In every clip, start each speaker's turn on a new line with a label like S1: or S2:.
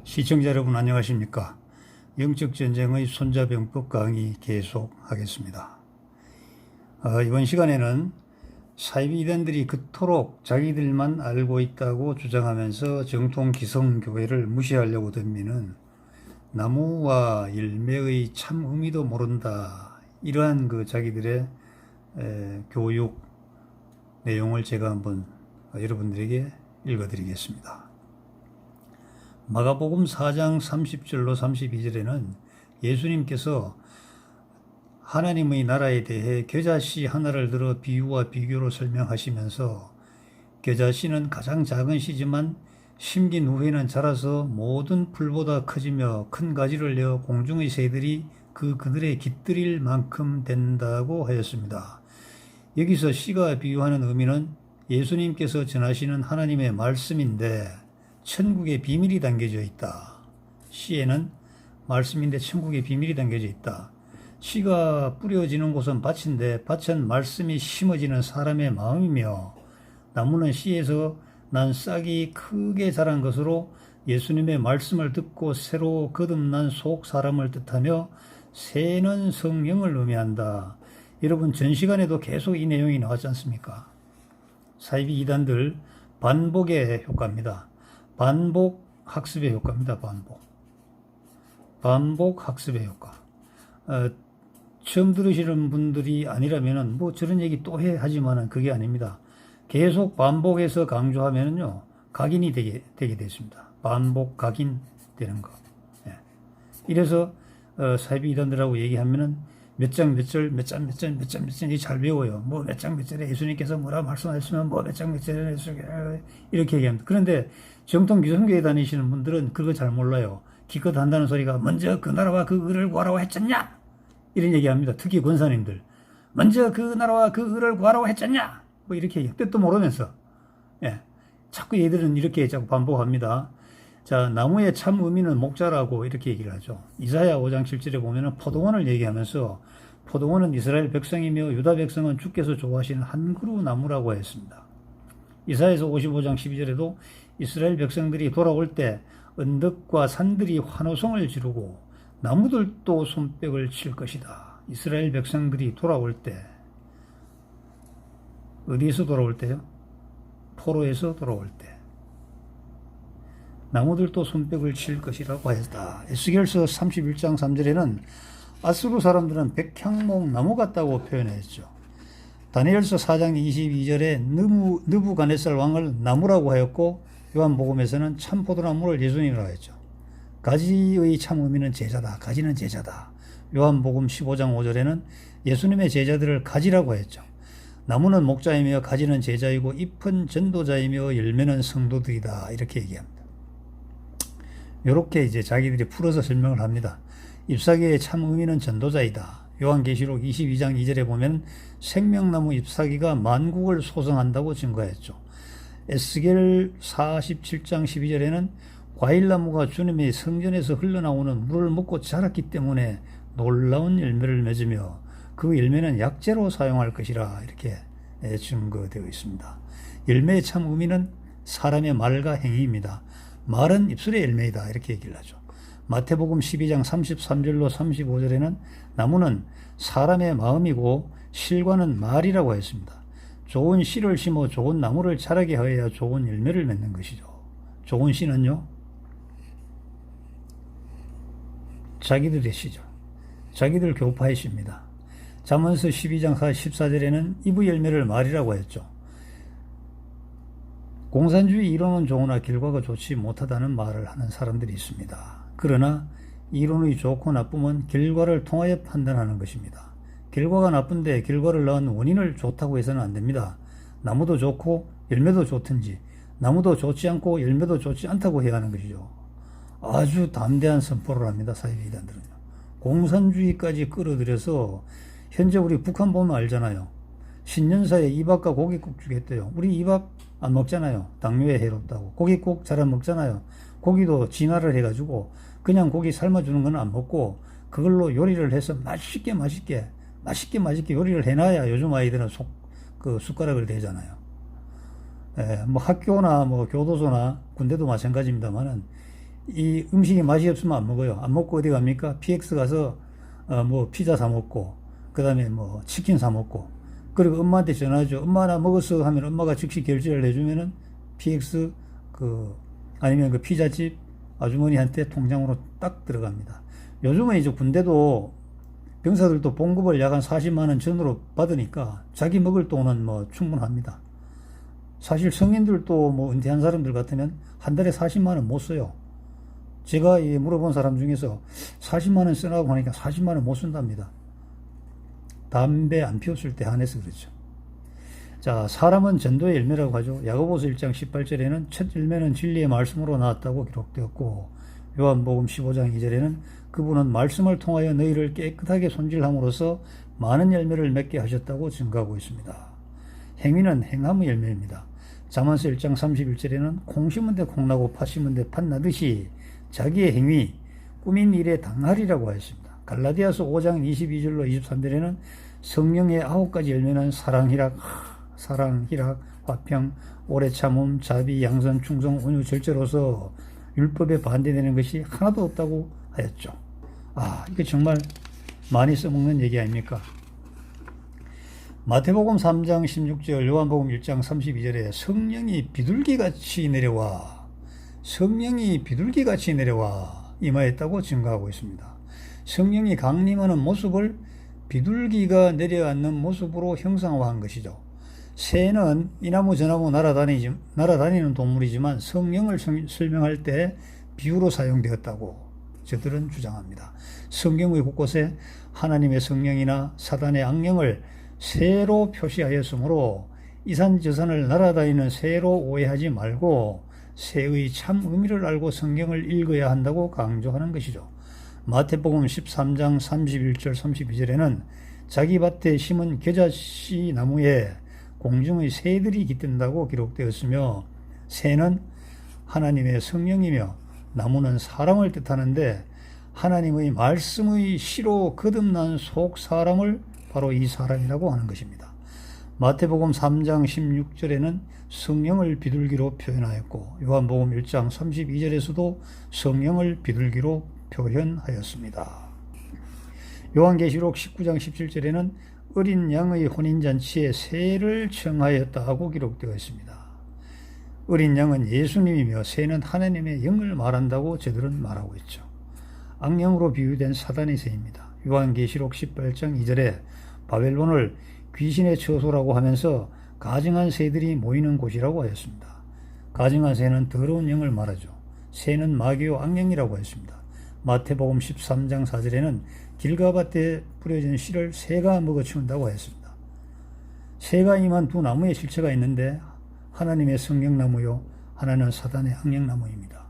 S1: 시청자 여러분 안녕하십니까? 영적전쟁의 손자병법 강의 계속하겠습니다. 이번 시간에는 사이비 이단들이 그토록 자기들만 알고 있다고 주장하면서 정통 기성교회를 무시하려고 덤비는 나무와 열매의 참 의미도 모른다, 이러한 자기들의 교육 내용을 제가 한번 여러분들에게 읽어드리겠습니다. 마가복음 4장 30절로 32절에는 예수님께서 하나님의 나라에 대해 겨자씨 하나를 들어 비유와 비교로 설명하시면서 겨자씨는 가장 작은 씨지만 심긴 후에는 자라서 모든 풀보다 커지며 큰 가지를 내어 공중의 새들이 그늘에 깃들일 만큼 된다고 하였습니다. 여기서 씨가 비유하는 의미는 예수님께서 전하시는 하나님의 말씀인데 천국의 비밀이 담겨져 있다. 씨에는 말씀인데 천국의 비밀이 담겨져 있다. 씨가 뿌려지는 곳은 밭인데 밭은 말씀이 심어지는 사람의 마음이며 나무는 씨에서 난 싹이 크게 자란 것으로 예수님의 말씀을 듣고 새로 거듭난 속 사람을 뜻하며 새는 성령을 의미한다. 여러분 전 시간에도 계속 이 내용이 나왔지 않습니까? 사이비 이단들 반복의 효과입니다. 반복 학습의 효과입니다. 반복 학습의 효과. 처음 들으시는 분들이 아니라면은 저런 얘기 또 해 하지만은 그게 아닙니다. 계속 반복해서 강조하면은요 각인이 되게 되습니다. 반복 각인 되는 거. 예. 이래서 사이비 이단들하고 얘기하면은 몇 장 몇 절 몇 장 몇 장 몇 장 몇 장 잘 배워요. 몇 장 몇 절에 예수님께서 뭐라 말씀하셨으면 몇 장 몇 절에 이렇게 얘기합니다. 그런데 정통 기성교회 다니시는 분들은 그거 잘 몰라요. 기껏 한다는 소리가 먼저 그 나라와 그 의를 구하라고 했잖냐, 이런 얘기합니다. 특히 권사님들 먼저 그 나라와 그 의를 구하라고 했잖냐, 이렇게 얘기해요. 뜻도 모르면서. 예. 자꾸 얘들은 이렇게 자꾸 반복합니다. 자, 나무의 참 의미는 목자라고 이렇게 얘기를 하죠. 이사야 5장 7절에 보면은 포도원을 얘기하면서 포도원은 이스라엘 백성이며 유다 백성은 주께서 좋아하시는 한 그루 나무라고 했습니다. 이사야서 55장 12절에도 이스라엘 백성들이 돌아올 때 언덕과 산들이 환호성을 지르고 나무들도 손뼉을 칠 것이다. 이스라엘 백성들이 돌아올 때, 어디에서 돌아올 때요? 포로에서 돌아올 때 나무들도 손뼉을 칠 것이라고 하였다. 에스겔서 31장 3절에는 아수르 사람들은 백향목 나무 같다고 표현했죠. 다니엘서 4장 22절에 느부갓네살 왕을 나무라고 하였고 요한복음에서는 참 포도나무를 예수님이라고 했죠. 가지의 참 의미는 제자다. 가지는 제자다. 요한복음 15장 5절에는 예수님의 제자들을 가지라고 했죠. 나무는 목자이며 가지는 제자이고 잎은 전도자이며 열매는 성도들이다. 이렇게 얘기합니다. 이렇게 이제 자기들이 풀어서 설명을 합니다. 잎사귀의 참 의미는 전도자이다. 요한계시록 22장 2절에 보면 생명나무 잎사귀가 만국을 소성한다고 증거했죠. 에스겔 47장 12절에는 과일나무가 주님의 성전에서 흘러나오는 물을 먹고 자랐기 때문에 놀라운 열매를 맺으며 그 열매는 약재로 사용할 것이라, 이렇게 증거되어 있습니다. 열매의 참 의미는 사람의 말과 행위입니다. 말은 입술의 열매이다, 이렇게 얘기를 하죠. 마태복음 12장 33절로 35절에는 나무는 사람의 마음이고 실과는 말이라고 했습니다. 좋은 씨를 심어 좋은 나무를 자라게 하여야 좋은 열매를 맺는 것이죠. 좋은 씨는요, 자기들의 씨죠. 자기들 교파의 씨입니다. 잠언서 12장 14절에는 이브 열매를 말이라고 했죠. 공산주의 이론은 좋으나 결과가 좋지 못하다는 말을 하는 사람들이 있습니다. 그러나 이론의 좋고 나쁨은 결과를 통하여 판단하는 것입니다. 결과가 나쁜데 결과를 낳은 원인을 좋다고 해서는 안 됩니다. 나무도 좋고 열매도 좋든지 나무도 좋지 않고 열매도 좋지 않다고 해야 하는 것이죠. 아주 담대한 선포를 합니다. 사이비 이단들은요. 공산주의까지 끌어들여서 현재 우리 북한 보면 알잖아요. 신년사에 이박과 고깃국 주겠대요. 우리 이박 안 먹잖아요. 당뇨에 해롭다고. 고깃국 잘 안 먹잖아요. 고기도 진화를 해가지고 그냥 고기 삶아주는 건 안 먹고 그걸로 요리를 해서 맛있게 요리를 해놔야 요즘 아이들은 숟가락을 대잖아요. 학교나 교도소나 군대도 마찬가지입니다만은 이 음식이 맛이 없으면 안 먹어요. 안 먹고 어디 갑니까? PX 가서 뭐 피자 사 먹고, 그 다음에 뭐 치킨 사 먹고, 그리고 엄마한테 전화하죠. 엄마 나 먹었어 하면 엄마가 즉시 결제를 해주면은 PX 아니면 그 피자집 아주머니한테 통장으로 딱 들어갑니다. 요즘은 이제 군대도 병사들도 봉급을 약 한 40만 원 전으로 받으니까 자기 먹을 돈은 뭐 충분합니다. 사실 성인들도 뭐 은퇴한 사람들 같으면 한 달에 40만 원 못 써요. 제가 물어본 사람 중에서 40만 원 쓰라고 하니까 40만 원 못 쓴답니다. 담배 안 피웠을 때 한해서 그렇죠. 자, 사람은 전도의 열매라고 하죠. 야고보서 1장 18절에는 첫 열매는 진리의 말씀으로 나왔다고 기록되었고, 요한복음 15장 2절에는 그분은 말씀을 통하여 너희를 깨끗하게 손질함으로써 많은 열매를 맺게 하셨다고 증거하고 있습니다. 행위는 행함의 열매입니다. 잠언서 1장 31절에는 콩 심은 데 콩 나고 팥 심은 데 팥 나듯이 자기의 행위, 꾸민 일에 당하리라고 하였습니다. 갈라디아서 5장 22절로 23절에는 성령의 9가지 열매는 사랑, 희락, 화평, 오래 참음, 자비, 양선, 충성, 온유, 절제로서 율법에 반대되는 것이 하나도 없다고 하였죠. 이게 정말 많이 써먹는 얘기 아닙니까? 마태복음 3장 16절, 요한복음 1장 32절에 성령이 비둘기같이 내려와 임하였다고 증거하고 있습니다. 성령이 강림하는 모습을 비둘기가 내려앉는 모습으로 형상화한 것이죠. 새는 이나무 저나무 날아다니는 동물이지만 성령을 설명할 때 비유로 사용되었다고 저들은 주장합니다. 성경의 곳곳에 하나님의 성령이나 사단의 악령을 새로 표시하였으므로 이산저산을 날아다니는 새로 오해하지 말고 새의 참 의미를 알고 성경을 읽어야 한다고 강조하는 것이죠. 마태복음 13장 31절 32절에는 자기 밭에 심은 겨자씨 나무에 공중의 새들이 깃든다고 기록되었으며, 새는 하나님의 성령이며 나무는 사람을 뜻하는데 하나님의 말씀의 씨로 거듭난 속 사람을 바로 이 사람이라고 하는 것입니다. 마태복음 3장 16절에는 성령을 비둘기로 표현하였고, 요한복음 1장 32절에서도 성령을 비둘기로 표현하였습니다. 요한계시록 19장 17절에는 어린 양의 혼인잔치에 새를 청하였다 하고 기록되어 있습니다. 어린 양은 예수님이며 새는 하나님의 영을 말한다고 저들은 말하고 있죠. 악령으로 비유된 사단의 새입니다. 요한계시록 18장 2절에 바벨론을 귀신의 처소라고 하면서 가증한 새들이 모이는 곳이라고 하였습니다. 가증한 새는 더러운 영을 말하죠. 새는 마귀요 악령이라고 했습니다. 마태복음 13장 4절에는 길가밭에 뿌려진 씨를 새가 먹어치운다고 했습니다. 새가 임한 두 나무의 실체가 있는데 하나님의 성령나무요, 하나는 사단의 악령나무입니다.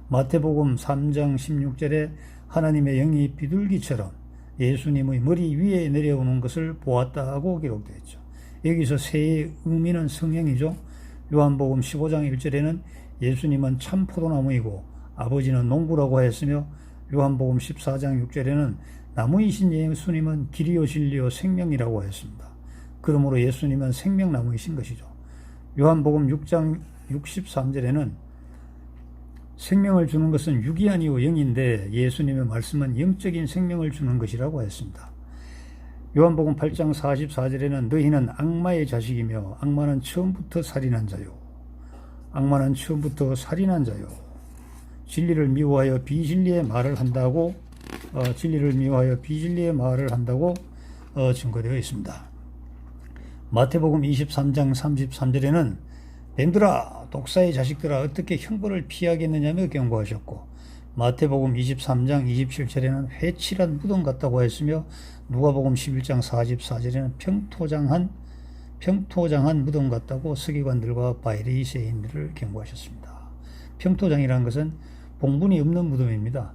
S1: 마태복음 3장 16절에 하나님의 영이 비둘기처럼 예수님의 머리 위에 내려오는 것을 보았다 하고 기록되어 있죠. 여기서 새의 의미는 성령이죠. 요한복음 15장 1절에는 예수님은 참 포도나무이고 아버지는 농부라고 하였으며, 요한복음 14장 6절에는 나무이신 예수님은 길이요 진리요 생명이라고 하였습니다. 그러므로 예수님은 생명나무이신 것이죠. 요한복음 6장 63절에는 생명을 주는 것은 육이 아니요 영인데 예수님의 말씀은 영적인 생명을 주는 것이라고 했습니다. 요한복음 8장 44절에는 너희는 악마의 자식이며 악마는 처음부터 살인한 자요. 진리를 미워하여 비진리의 말을 한다고 증거되어 있습니다. 마태복음 23장 33절에는 뱀들아 독사의 자식들아 어떻게 형벌을 피하겠느냐며 경고하셨고, 마태복음 23장 27절에는 회칠한 무덤 같다고 했으며, 누가복음 11장 44절에는 평토장한 무덤 같다고 서기관들과 바리새인들을 경고하셨습니다. 평토장이라는 것은 봉분이 없는 무덤입니다.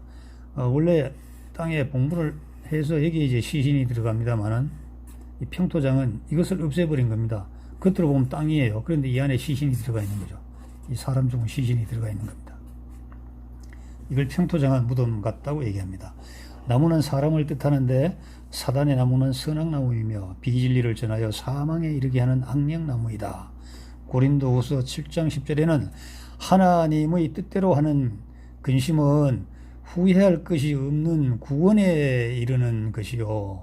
S1: 원래 땅에 봉분을 해서 여기에 이제 시신이 들어갑니다만은 이 평토장은 이것을 없애버린 겁니다. 겉으로 보면 땅이에요. 그런데 이 안에 시신이 들어가 있는 거죠. 이 사람 중에 시신이 들어가 있는 겁니다. 이걸 평토장한 무덤 같다고 얘기합니다. 나무는 사람을 뜻하는데 사단의 나무는 선악나무이며 비진리를 전하여 사망에 이르게 하는 악령나무이다. 고린도후서 7장 10절에는 하나님의 뜻대로 하는 근심은 후회할 것이 없는 구원에 이르는 것이요.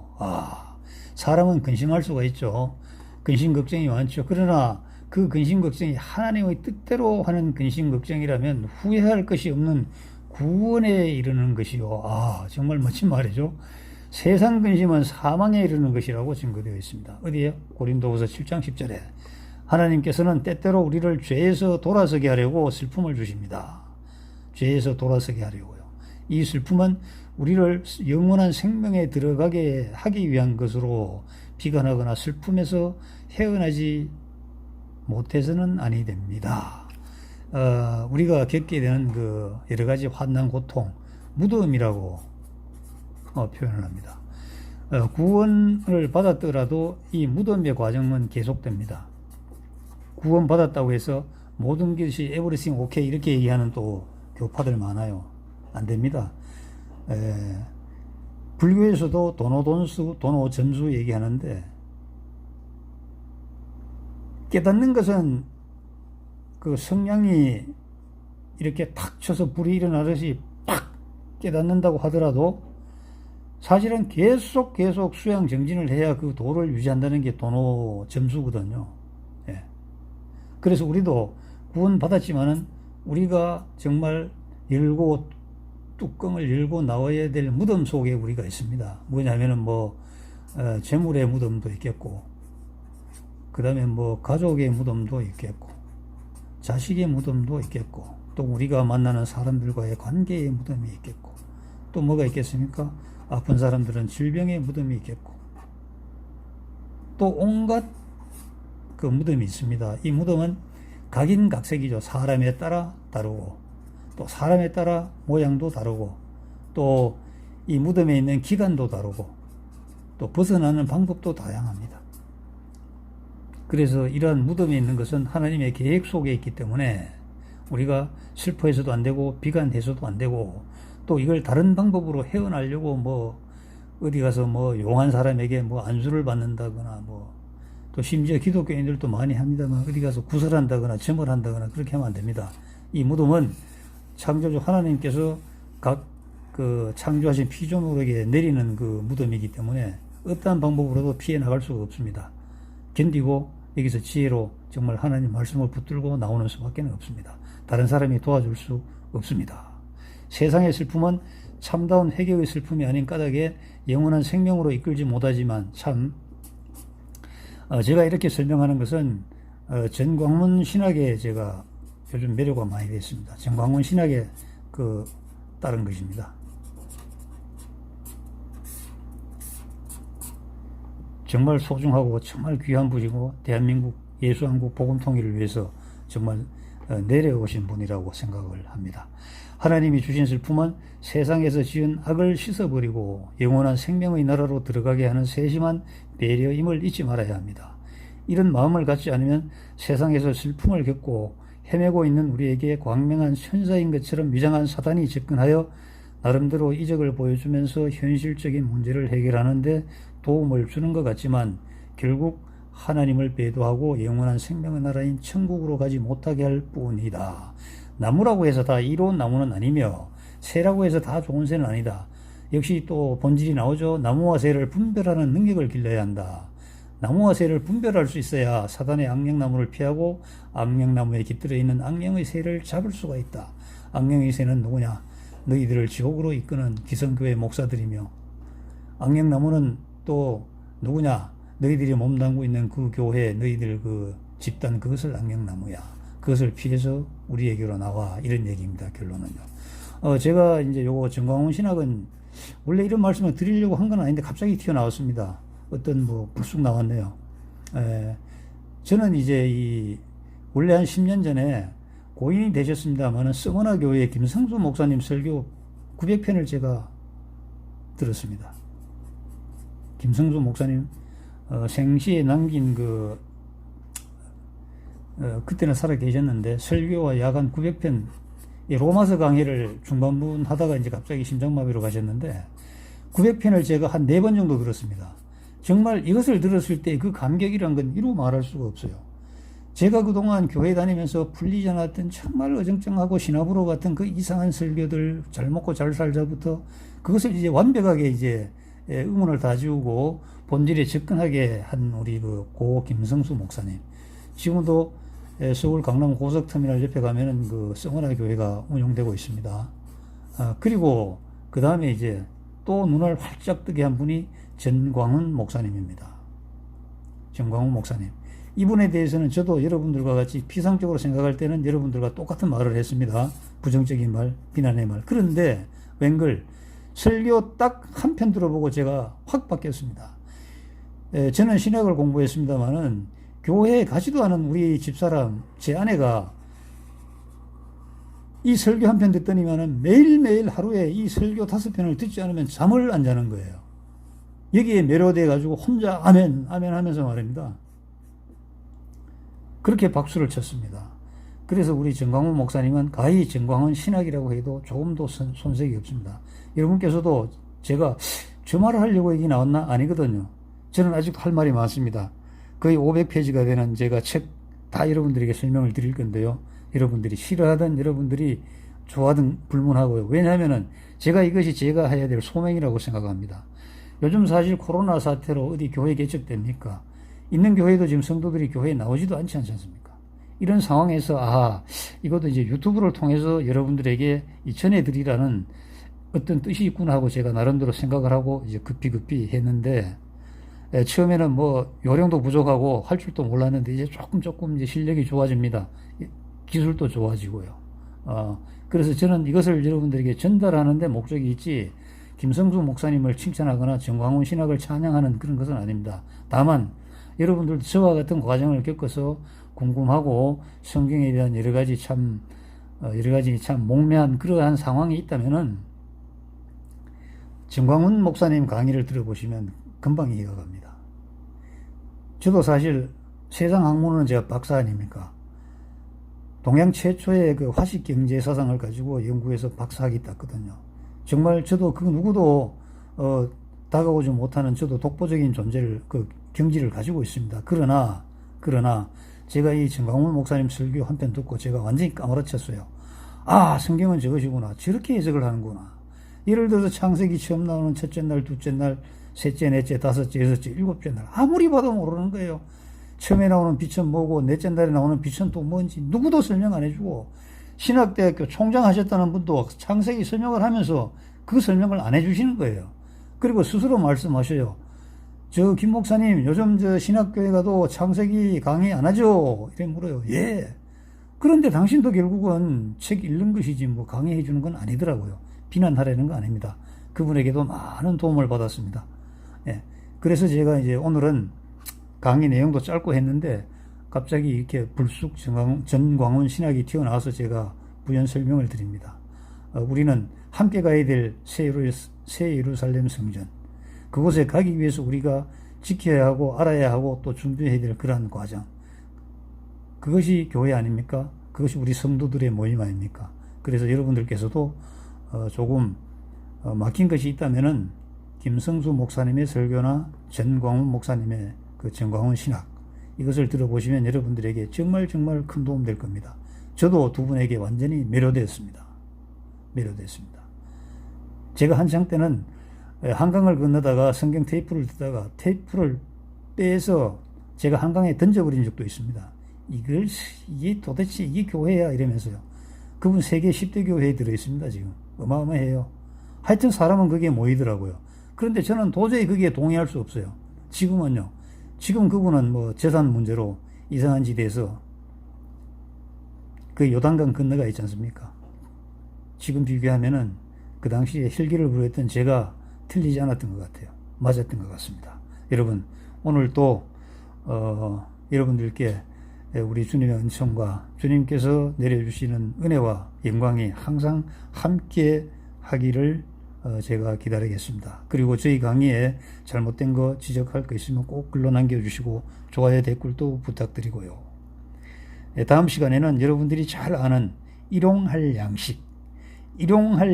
S1: 사람은 근심할 수가 있죠. 근심 걱정이 많죠. 그러나 그 근심 걱정이 하나님의 뜻대로 하는 근심 걱정이라면 후회할 것이 없는 구원에 이르는 것이요. 정말 멋진 말이죠. 세상 근심은 사망에 이르는 것이라고 증거되어 있습니다. 어디에요? 고린도후서 7장 10절에 하나님께서는 때때로 우리를 죄에서 돌아서게 하려고 슬픔을 주십니다. 죄에서 돌아서게 하려고요. 이 슬픔은 우리를 영원한 생명에 들어가게 하기 위한 것으로 비관하거나 슬픔에서 헤어나지 못해서는 아니 됩니다. 우리가 겪게 되는 그 여러 가지 환난, 고통, 무덤이라고 표현을 합니다. 구원을 받았더라도 이 무덤의 과정은 계속됩니다. 구원 받았다고 해서 모든 것이 everything okay 이렇게 얘기하는 또 교파들 많아요. 안 됩니다. 불교에서도 도노돈수, 도노전수 얘기하는데 깨닫는 것은 그 성냥이 이렇게 탁 쳐서 불이 일어나듯이 팍 깨닫는다고 하더라도 사실은 계속 수양 정진을 해야 그 도를 유지한다는 게 도노점수거든요. 그래서 우리도 구원 받았지만은 우리가 정말 뚜껑을 열고 나와야 될 무덤 속에 우리가 있습니다. 뭐냐면은 재물의 무덤도 있겠고, 그 다음에 가족의 무덤도 있겠고, 자식의 무덤도 있겠고, 또 우리가 만나는 사람들과의 관계의 무덤이 있겠고, 또 뭐가 있겠습니까? 아픈 사람들은 질병의 무덤이 있겠고, 또 온갖 그 무덤이 있습니다. 이 무덤은 각인각색이죠. 사람에 따라 다르고, 또 사람에 따라 모양도 다르고, 또 이 무덤에 있는 기간도 다르고, 또 벗어나는 방법도 다양합니다. 그래서 이러한 무덤에 있는 것은 하나님의 계획 속에 있기 때문에 우리가 슬퍼해서도 안 되고 비관해서도 안 되고, 또 이걸 다른 방법으로 헤어나려고 어디 가서 용한 사람에게 안수를 받는다거나 또 심지어 기독교인들도 많이 합니다만 어디 가서 구설한다거나 점을 한다거나 그렇게 하면 안 됩니다. 이 무덤은 창조주 하나님께서 각 그 창조하신 피조물에게 내리는 그 무덤이기 때문에 어떠한 방법으로도 피해 나갈 수가 없습니다. 견디고 여기서 지혜로 정말 하나님 말씀을 붙들고 나오는 수밖에 없습니다. 다른 사람이 도와줄 수 없습니다. 세상의 슬픔은 참다운 회개의 슬픔이 아닌 까닭에 영원한 생명으로 이끌지 못하지만 제가 이렇게 설명하는 것은 전광문 신학에 제가 요즘 매료가 많이 됐습니다. 전광문 신학에 따른 것입니다. 정말 소중하고 정말 귀한 분이고 대한민국 예수한국 복음 통일을 위해서 정말 내려오신 분이라고 생각을 합니다. 하나님이 주신 슬픔은 세상에서 지은 악을 씻어버리고 영원한 생명의 나라로 들어가게 하는 세심한 배려임을 잊지 말아야 합니다. 이런 마음을 갖지 않으면 세상에서 슬픔을 겪고 헤매고 있는 우리에게 광명한 천사인 것처럼 위장한 사단이 접근하여 나름대로 이적을 보여주면서 현실적인 문제를 해결하는데 도움을 주는 것 같지만 결국 하나님을 배도하고 영원한 생명의 나라인 천국으로 가지 못하게 할 뿐이다. 나무라고 해서 다 이로운 나무는 아니며 새라고 해서 다 좋은 새는 아니다. 역시 또 본질이 나오죠. 나무와 새를 분별하는 능력을 길러야 한다. 나무와 새를 분별할 수 있어야 사단의 악령나무를 피하고 악령나무에 깃들어 있는 악령의 새를 잡을 수가 있다. 악령의 새는 누구냐? 너희들을 지옥으로 이끄는 기성교회 목사들이며, 악령나무는 또 누구냐? 너희들이 몸담고 있는 그 교회, 너희들 그 집단, 그것을 악령나무야. 그것을 피해서 우리에게로 나와. 이런 얘기입니다. 결론은요. 제가 이제 요거 전광훈 신학은 원래 이런 말씀을 드리려고 한 건 아닌데 갑자기 튀어나왔습니다. 어떤 불쑥 나왔네요. 저는 이제 원래 한 10년 전에 고인이 되셨습니다만은 서머나 교회 김성수 목사님 설교 900편을 제가 들었습니다. 김성수 목사님 생시에 남긴 그때는 살아 계셨는데 설교와 야간 900편 로마서 강의를 중반부분 하다가 이제 갑자기 심장마비로 가셨는데 900편을 제가 한 4번 정도 들었습니다. 정말 이것을 들었을 때 그 감격이란 건 이루 말할 수가 없어요. 제가 그동안 교회 다니면서 풀리지 않았던 정말 어정쩡하고 시나브로 같은 그 이상한 설교들, 잘 먹고 잘 살자부터 그것을 이제 완벽하게 이제 의문을 다 지우고 본질에 접근하게 한 우리 그 고 김성수 목사님. 지금도 서울 강남 고속터미널 옆에 가면은 그 성원아 교회가 운영되고 있습니다. 그리고 그 다음에 이제 또 눈을 활짝 뜨게 한 분이 전광훈 목사님입니다. 전광훈 목사님. 이분에 대해서는 저도 여러분들과 같이 피상적으로 생각할 때는 여러분들과 똑같은 말을 했습니다. 부정적인 말, 비난의 말. 그런데 웬걸 설교 딱 한 편 들어보고 제가 확 바뀌었습니다. 저는 신학을 공부했습니다마는 교회에 가지도 않은 우리 집사람, 제 아내가 이 설교 한 편 듣더니만은 매일매일 하루에 이 설교 5편을 듣지 않으면 잠을 안 자는 거예요. 여기에 매료돼 가지고 혼자 아멘, 아멘 하면서 말입니다. 그렇게 박수를 쳤습니다. 그래서 우리 정광훈 목사님은 가히 정광훈 신학이라고 해도 조금도 손색이 없습니다. 여러분께서도 제가 저 말을 하려고 얘기 나왔나? 아니거든요. 저는 아직도 할 말이 많습니다. 거의 500페이지가 되는 제가 책 다 여러분들에게 설명을 드릴 건데요. 여러분들이 싫어하든 여러분들이 좋아하든 불문하고요. 왜냐하면은 제가 이것이 제가 해야 될 소명이라고 생각합니다. 요즘 사실 코로나 사태로 어디 교회 개척됩니까? 있는 교회도 지금 성도들이 교회에 나오지도 않지 않습니까? 이런 상황에서 이것도 이제 유튜브를 통해서 여러분들에게 전해드리라는 어떤 뜻이 있구나 하고 제가 나름대로 생각을 하고 이제 급히 했는데, 처음에는 뭐 요령도 부족하고 할 줄도 몰랐는데 이제 조금 이제 실력이 좋아집니다. 기술도 좋아지고요. 그래서 저는 이것을 여러분들에게 전달하는데 목적이 있지 김성수 목사님을 칭찬하거나 정광훈 신학을 찬양하는 그런 것은 아닙니다. 다만 여러분들도 저와 같은 과정을 겪어서 궁금하고 성경에 대한 여러 가지 참 목매한 그러한 상황이 있다면은 정광훈 목사님 강의를 들어보시면 금방 이해가 갑니다. 저도 사실 세상 학문은 제가 박사 아닙니까? 동양 최초의 그 화식 경제 사상을 가지고 연구해서 박사학위 땄거든요. 정말 저도 그 누구도 다가오지 못하는 저도 독보적인 존재를 그 경지를 가지고 있습니다. 그러나 제가 이 정광훈 목사님 설교 한 편 듣고 제가 완전히 까무러쳤어요. 성경은 저것이구나. 저렇게 해석을 하는구나. 예를 들어서 창세기 처음 나오는 첫째 날, 둘째 날, 셋째, 넷째, 다섯째, 여섯째, 일곱째 날 아무리 봐도 모르는 거예요. 처음에 나오는 빛은 뭐고 넷째 날에 나오는 빛은 또 뭔지 누구도 설명 안 해주고, 신학대학교 총장 하셨다는 분도 창세기 설명을 하면서 그 설명을 안 해주시는 거예요. 그리고 스스로 말씀하셔요. 저 김 목사님 요즘 저 신학교에 가도 창세기 강의 안 하죠? 이렇게 물어요. 예. 그런데 당신도 결국은 책 읽는 것이지 뭐 강의해 주는 건 아니더라고요. 비난하려는 거 아닙니다. 그분에게도 많은 도움을 받았습니다. 예. 그래서 제가 이제 오늘은 강의 내용도 짧고 했는데 갑자기 이렇게 불쑥 전광훈 신학이 튀어나와서 제가 부연 설명을 드립니다. 우리는 함께 가야 될 새 예루살렘 성전, 그곳에 가기 위해서 우리가 지켜야 하고 알아야 하고 또 준비해야 될 그러한 과정, 그것이 교회 아닙니까? 그것이 우리 성도들의 모임 아닙니까? 그래서 여러분들께서도 조금 막힌 것이 있다면은 김성수 목사님의 설교나 전광훈 목사님의 그 정광훈 신학, 이것을 들어보시면 여러분들에게 정말 큰 도움 될 겁니다. 저도 두 분에게 완전히 매료되었습니다. 제가 한창 때는 한강을 건너다가 성경 테이프를 듣다가 테이프를 빼서 제가 한강에 던져버린 적도 있습니다. 이게 도대체 이게 교회야 이러면서요. 그분 세계 10대 교회에 들어있습니다. 지금 어마어마해요. 하여튼 사람은 거기에 모이더라고요. 그런데 저는 도저히 거기에 동의할 수 없어요. 지금 그분은 뭐 재산 문제로 이상한 지대에서 그 요단강 건너가 있지 않습니까? 지금 비교하면은 그 당시에 혈기를 부렸던 제가 틀리지 않았던 것 같아요. 맞았던 것 같습니다. 여러분, 오늘 또 여러분들께 우리 주님의 은총과 주님께서 내려주시는 은혜와 영광이 항상 함께 하기를 제가 기다리겠습니다. 그리고 저희 강의에 잘못된 거 지적할 거 있으면 꼭 글로 남겨주시고 좋아요 댓글도 부탁드리고요. 다음 시간에는 여러분들이 잘 아는 일용할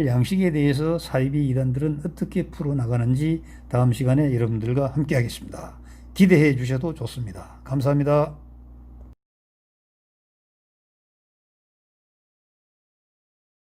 S1: 양식에 대해서 사이비 이단들은 어떻게 풀어나가는지 다음 시간에 여러분들과 함께 하겠습니다. 기대해 주셔도 좋습니다. 감사합니다.